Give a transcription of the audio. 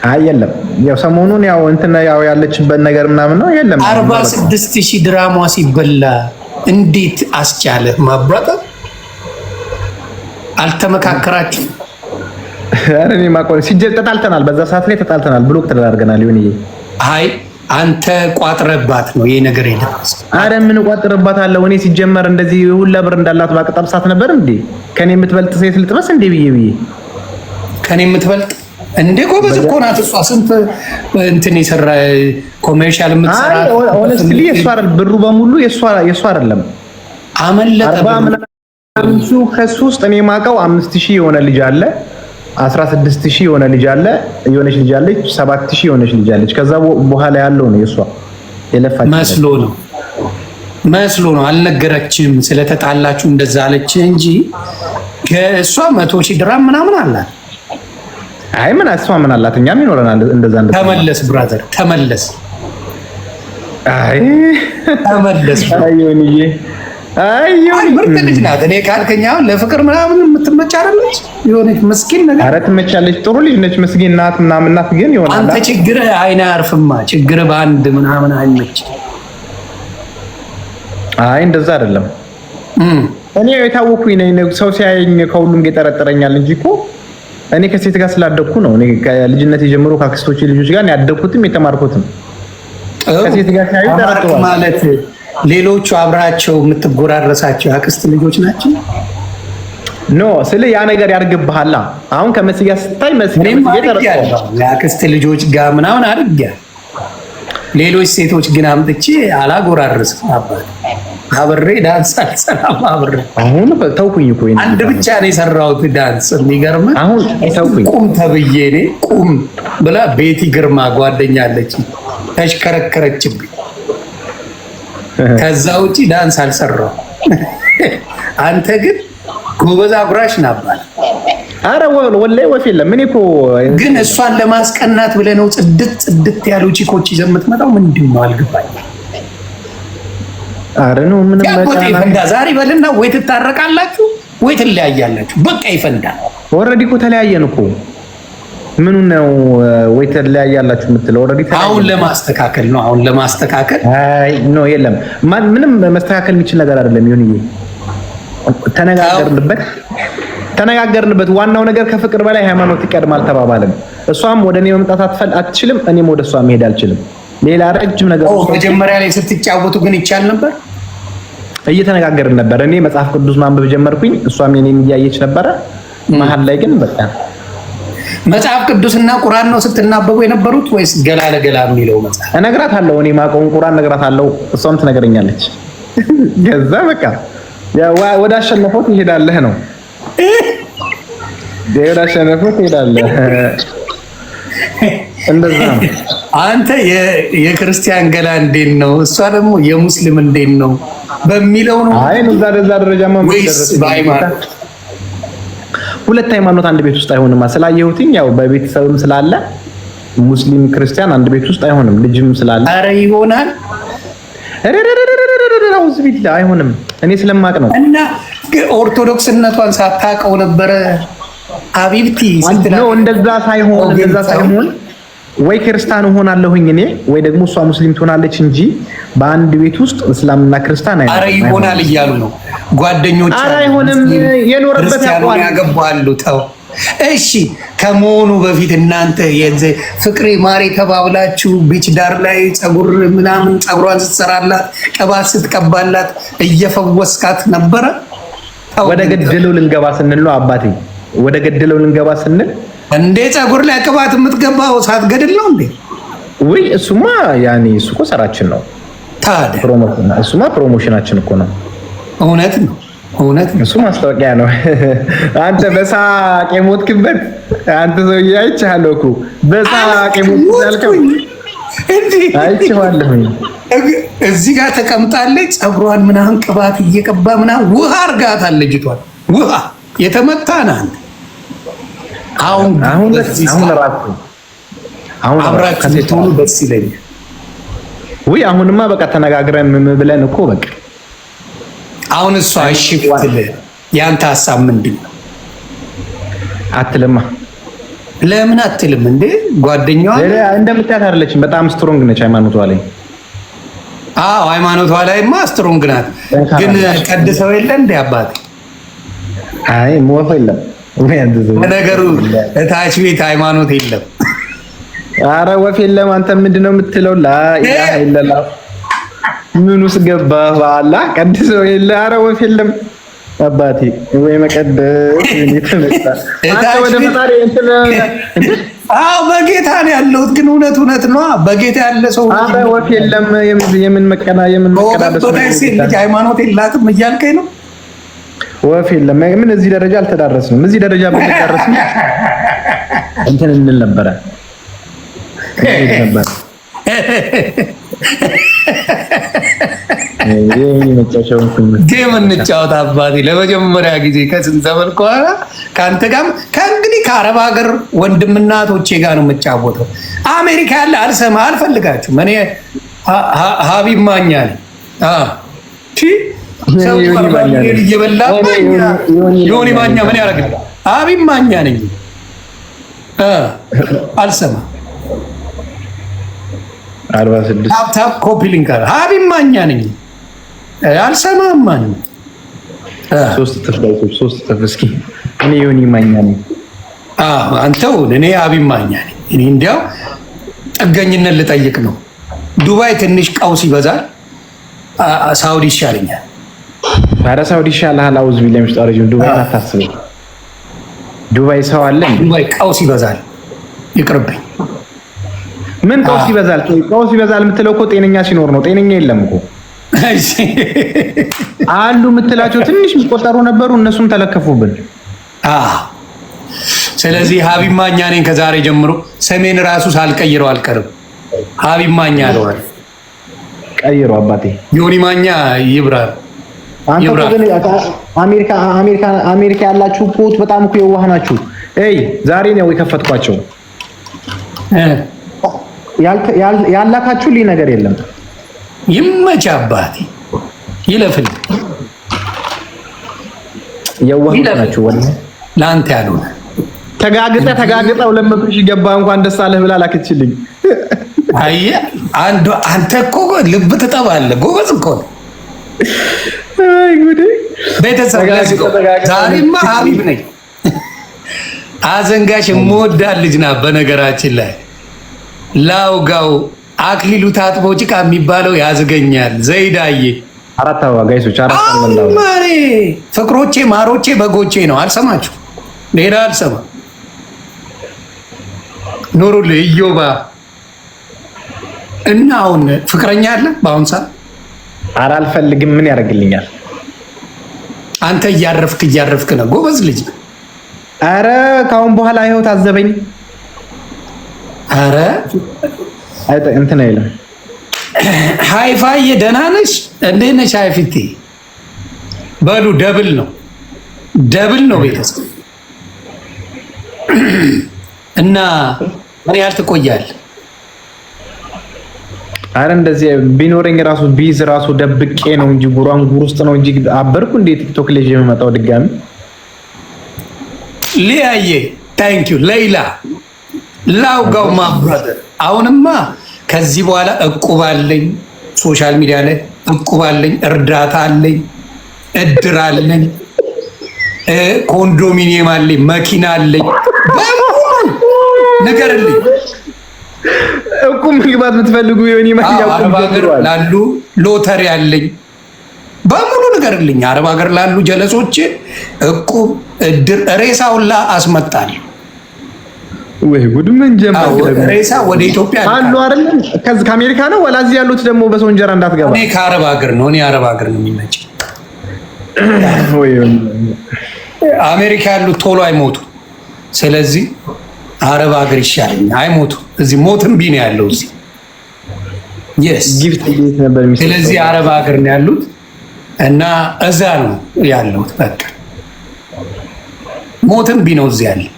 አይ የለም ያው ሰሞኑን ያው እንትን ያው ያለችበት ነገር ምናምን ነው የለም 46000 ድራማ ሲበላ እንዴት አስቻለ ማብራታ አልተመካከራችሁ አረኔ ማቆን ሲጀል ተጣልተናል በዛ ሰዓት ላይ ተጣልተናል ብሎክ ተደራርገናል ይሁን ይሄ አይ አንተ ቋጥረባት ነው ይሄ ነገር የደረሰ አረ ምን ቋጥረባት አለው እኔ ሲጀመር እንደዚህ ሁላ ብር እንዳላት ባቀጣብሳት ነበር እንዴ ከኔ የምትበልጥ ሴት ልጥበስ እንዴ ብዬ ከኔ የምትበልጥ እንዴ ጎበዝ እኮ ናት እሷ ስንት እንትን ይሰራ ኮሜርሻል የምትሰራ ሆነስትሊ የሷ ብሩ በሙሉ የሷ አይደለም አመለጠ ብዙ ከሱስት እኔ ማቀው 5000 የሆነ ልጅ አለ 16000 የሆነ ልጅ አለ የሆነች ልጅ አለች 7000 የሆነች ልጅ አለች ከዛ በኋላ ያለው ነው የሷ የለፋች መስሎ ነው አልነገረችም ስለተጣላችሁ እንደዛ አለች እንጂ ከሷ 100000 ድራም ምናምን አላት አይ ምን አስፋ ምን አላት እኛም ይኖረናል እንደዛ ተመለስ ብራዘር ተመለስ ተመለስ አይዮንዬ አይ ምርጥ ልጅ ናት እኔ ካልከኛው ለፍቅር ምናምን የምትመች አይደለች የሆነች መስኪን ነገር ኧረ ትመቻለች ጥሩ ልጅ ነች መስኪን ናት ምናምን ናት ግን ይሆናል አንተ ችግርህ አይና አርፍማ ችግርህ በአንድ ምናምን አይመች አይ እንደዛ አይደለም እኔ የታወኩኝ ነኝ ሰው ሲያየኝ ከሁሉም ገጠረጠረኛል እንጂ እኮ እኔ ከሴት ጋር ስላደኩ ነው እኔ ከልጅነት ጀምሮ ከአክስቶቼ ልጆች ጋር ያደኩትም የተማርኩትም ከሴት ጋር ሲያዩ ተረጥቷል ማለት ሌሎቹ አብራቸው የምትጎራረሳቸው አክስት ልጆች ናቸው ኖ ስለ ያ ነገር ያርግብሃላ አሁን ከመስያ ስታይ መስያ ተረጥቷል የአክስት ልጆች ጋር ምናምን አድርጊያ ሌሎች ሴቶች ግን አምጥቼ አላጎራርስም አባት አብሬ ዳንስ አልሰራም አብሬ አሁን ተውኩኝ እኮ አንድ ብቻ ነው የሰራሁት ዳንስ የሚገርም አሁን ተውኩኝ ቁም ተብዬ እኔ ቁም ብላ ቤቲ ግርማ ጓደኛ አለች ተሽከረከረችብኝ ከዛ ውጪ ዳንስ አልሰራው አንተ ግን ጎበዝ አጉራሽ ናባል አረ ወላሂ ወፍ የለም ምን እኮ ግን እሷን ለማስቀናት ብለህ ነው ጽድት ያሉ ቺኮች ይዘህ የምትመጣው ምንድን ነው አልገባኝ አረ ነው ምንም ይፈንዳ ዛሬ በልና ወይ ትታረቃላችሁ ወይ ትለያያላችሁ በቃ ይፈንዳ ኦሬዲ እኮ ተለያየን እኮ ምኑ ነው ወይ ተለያያላችሁ የምትለው ኦሬዲ አሁን ለማስተካከል ነው አሁን ለማስተካከል አይ ኖ የለም ምንም መስተካከል የሚችል ነገር አይደለም ይሁን ይሄ ተነጋገርንበት ዋናው ነገር ከፍቅር በላይ ሃይማኖት ይቀድማል ተባባልን እሷም ወደኔ መምጣት አትችልም እኔም ወደ እሷ መሄድ አልችልም ሌላ ረጅም ነገር መጀመሪያ ላይ ስትጫወቱ ግን ይቻል ነበር እየተነጋገርን ነበር እኔ መጽሐፍ ቅዱስ ማንበብ ጀመርኩኝ እሷም የኔን እያየች ነበር መሃል ላይ ግን በቃ መጽሐፍ ቅዱስና ቁርአን ነው ስትናበቡ የነበሩት ወይስ ገላ ለገላ የሚለው መጽሐፍ እነግራታለሁ እኔ ማቆም ቁርአን እነግራታለሁ እሷም ትነግረኛለች ገዛ በቃ ወደ አሸነፈው ትሄዳለህ ነው ወደ አሸነፈው ትሄዳለህ እንደዛ ነው አንተ የክርስቲያን ገላ እንዴት ነው እሷ ደግሞ የሙስሊም እንዴት ነው በሚለው ነው አይ ነው ዛሬ ደረጃማ ሁለት ሃይማኖት አንድ ቤት ውስጥ አይሆንም ስላየሁትኝ ያው በቤተሰብም ስላለ ሙስሊም ክርስቲያን አንድ ቤት ውስጥ አይሆንም ልጅም ስላለ አረ ይሆናል አውዝ ቢላ አይሆንም እኔ ስለማቅ ነው እና ኦርቶዶክስነቷን ሳታውቀው ነበረ አቢብቲ ነው እንደዛ ሳይሆን ወይ ክርስቲያን ሆናለሁኝ እኔ ወይ ደግሞ እሷ ሙስሊም ትሆናለች እንጂ በአንድ ቤት ውስጥ እስላምና ክርስቲያን አይሆንም አረ ይሆናል እያሉ ነው ጓደኞች አረ አይሆንም የኖርበት ያገባሉ ተው እሺ ከመሆኑ በፊት እናንተ ፍቅሬ ማሬ ተባብላችሁ ቢች ዳር ላይ ጸጉር ምናምን ጸጉሯን ስትሰራላት ቅባት ስትቀባላት እየፈወስካት ነበረ ወደ ገደለው ልንገባ ስንል ነው አባቴ ወደ ገደለው ልንገባ ስንል እንዴ ጸጉር ላይ ቅባት የምትገባው ሳትገድል ነው እንዴ ወይ እሱማ ያኔ እሱ እኮ ሰራችን ነው ታዲያ እሱማ ፕሮሞሽናችን እኮ ነው እውነት ነው እሱ ማስታወቂያ ነው አንተ በሳቅ የሞትክበት አንተ ሰውዬ አይቻለሁ እኮ በሳቅ የሞትክበት እንዴ አይቻለሁ እዚህ ጋር ተቀምጣለች ጸጉሯን ምናምን ቅባት እየቀባ ምናምን ውሃ አርጋታል ልጅቷን ውሃ የተመታና አሁን አብራችሁ ትሆኑ ደስ ይለኛል ወይ አሁንማ በቃ ተነጋግረን ምን ብለን እኮ በቃ አሁን እሷ እሺ ብትል ያንተ ሐሳብ ምንድን ነው አትልማ ለምን አትልም እንዴ? ጓደኛዋ እንደምታያት አይደለችም። በጣም ስትሮንግ ነች ሃይማኖቷ ላይ። አዎ ሃይማኖቷ ላይማ ስትሮንግ ናት። ግን ቀድሰው የለ እንዴ አባት? አይ ሞፈ የለም ነገሩ እታች ቤት ሃይማኖት የለም። አረ ወፍ የለም። አንተ ምንድነው የምትለው? ላኢላሃ ኢለላህ ምን ውስጥ ገባህ? በአላህ ቀድሰው የለ። አረ ወፍ የለም አባቴ ወይ መቀደስ የተመጣ አንተ ወደ ፈጣሪ እንትን አዎ በጌታ ነው ያለሁት። ግን እውነት ነው። በጌታ ያለ ሰው አረ ወፍ የለም። የምን መቀና ልጅ ሃይማኖት የላትም እያልከኝ ነው? ወፍ የለም። ምን እዚህ ደረጃ አልተዳረስንም። እዚህ ደረጃ ብንደርስም እንትን እንል ነበረ ነበር። ጌም እንጫወት አባቴ። ለመጀመሪያ ጊዜ ከስንት ዘመን በኋላ ከአንተ ጋር ከእንግዲህ ከአረብ ሀገር ወንድምናቶቼ ጋር ነው የምጫወተው። አሜሪካ ያለ አልሰማ አልፈልጋችሁም። እኔ ሀቢብ ማኛ ነኝ። እየበላ ዮኒ ማኛ ምን ያደርግልህ? ሀቢብ ማኛ ነኝ። አልሰማ 46 ታፕ ኮፒ ሊንክ አለ። ሀቢብ ማኛ ነኝ። አልሰማም ማንም ሶስት ጥፍ እስኪ እኔ ዮኒ ማኛ ነኝ። አንተው እኔ ሀቢብ ማኛ ነኝ። እኔ እንዲያው ጥገኝነት ልጠይቅ ነው። ዱባይ ትንሽ ቀውስ ይበዛል። ሳውዲ ይሻለኛል። ኧረ ሳውዲ ይሻልሃል። አውዝ ቢላሂ ሚነሽ ሸይጣኒ ረጂም። ዱባይ አታስበው። ዱባይ ሰው አለ። ዱባይ ቀውስ ይበዛል። ይቅርብኝ። ምን ቀውስ ይበዛል? ቀውስ ይበዛል የምትለው እኮ ጤነኛ ሲኖር ነው። ጤነኛ የለም እኮ አሉ የምትላቸው ትንሽ የሚቆጠሩ ነበሩ፣ እነሱም ተለከፉብን። ስለዚህ ሀቢብ ማኛ ነኝ። ከዛሬ ጀምሮ ሰሜን ራሱ ሳልቀይረው አልቀርም። ሀቢብ ማኛ አለዋል። ቀይረው አባቴ። ዮኒ ማኛ ይብራል። አሜሪካ ያላችሁ እኮ በጣም እኮ የዋህ ናችሁ። ዛሬ ነው የከፈትኳቸው። ያላካችሁልኝ ነገር የለም። ይመች አባቴ፣ ይለፍል። የዋህ ናችሁ። ለአንተ ያልሆነ ተጋግጠው ለመቶ ሺህ ገባ እንኳን ደስ አለህ ብላ ላከችልኝ። አየህ አንተ እኮ ልብ ትጠባለህ። ጎበዝ እኮ ነው። ቤተሰብ ዛሬማ ሀቢብ ነኝ። አዘንጋሽ የምወዳት ልጅ ናት። በነገራችን ላይ ላውጋው አክሊሉ ታጥቦ ጭቃ የሚባለው ያዝገኛል። ዘይዳዬ አራት አበባ ጋይሶች ማሬ ፍቅሮቼ ማሮቼ በጎቼ ነው። አልሰማችሁ? ሌላ አልሰማ። ኑሩልህ እዮባ እና አሁን ፍቅረኛ አለ በአሁን ሰዓት? ኧረ አልፈልግም። ምን ያደርግልኛል? አንተ እያረፍክ ነው። ጎበዝ ልጅ። ኧረ ካሁን በኋላ ይኸው ታዘበኝ። ኧረ እንትን አይልም። ሃይፋዬ ደህና ነሽ? እንዴት ነሽ? ሃይፊቴ በሉ ደብል ነው ቤተሰብ እና ምን ያህል ትቆያለህ? አረ እንደዚህ ቢኖረኝ ራሱ ቢዝ ራሱ ደብቄ ነው እንጂ ጉራንጉር ውስጥ ነው እንጂ አበርኩ እንዴ ቲክቶክ ላይ የመጣው ድጋሚ። ሊያዬ ታንክ ዩ ሌላ ላውጋው ማብራዘር። አሁንማ ከዚህ በኋላ እቁባለኝ፣ ሶሻል ሚዲያ ላይ እቁባለኝ፣ እርዳታ አለኝ፣ እድር አለኝ፣ ኮንዶሚኒየም አለኝ፣ መኪና አለኝ። ንገርልኝ። እቁብ መግባት የምትፈልጉ ዮኒ ማኛ አረብ ሀገር ላሉ ሎተሪ አለኝ በሙሉ ንገርልኝ። አረብ ሀገር ላሉ ጀለሶች እቁብ፣ እድር፣ ሬሳውላ አስመጣል። ወይ ጉድ! ምን ጀመረ? ሬሳ ወደ ኢትዮጵያ አሉ አይደል? ከዚህ ከአሜሪካ ነው ወላ እዚህ ያሉት ደግሞ በሰው እንጀራ እንዳትገባ። እኔ ከአረብ ሀገር ነው። እኔ አረብ ሀገር ነው የሚመቸኝ። ወይ አሜሪካ ያሉት ቶሎ አይሞቱ። ስለዚህ አረብ ሀገር ይሻለኛል። አይሞቱ። እዚህ ሞትም ቢ ነው ያለው እዚህ። yes ጊፍት ነበር የሚሰጠው። ስለዚህ አረብ ሀገር ነው ያሉት እና እዛ ነው ያለሁት። በቃ ሞትም ቢ ነው እዚህ ያለው።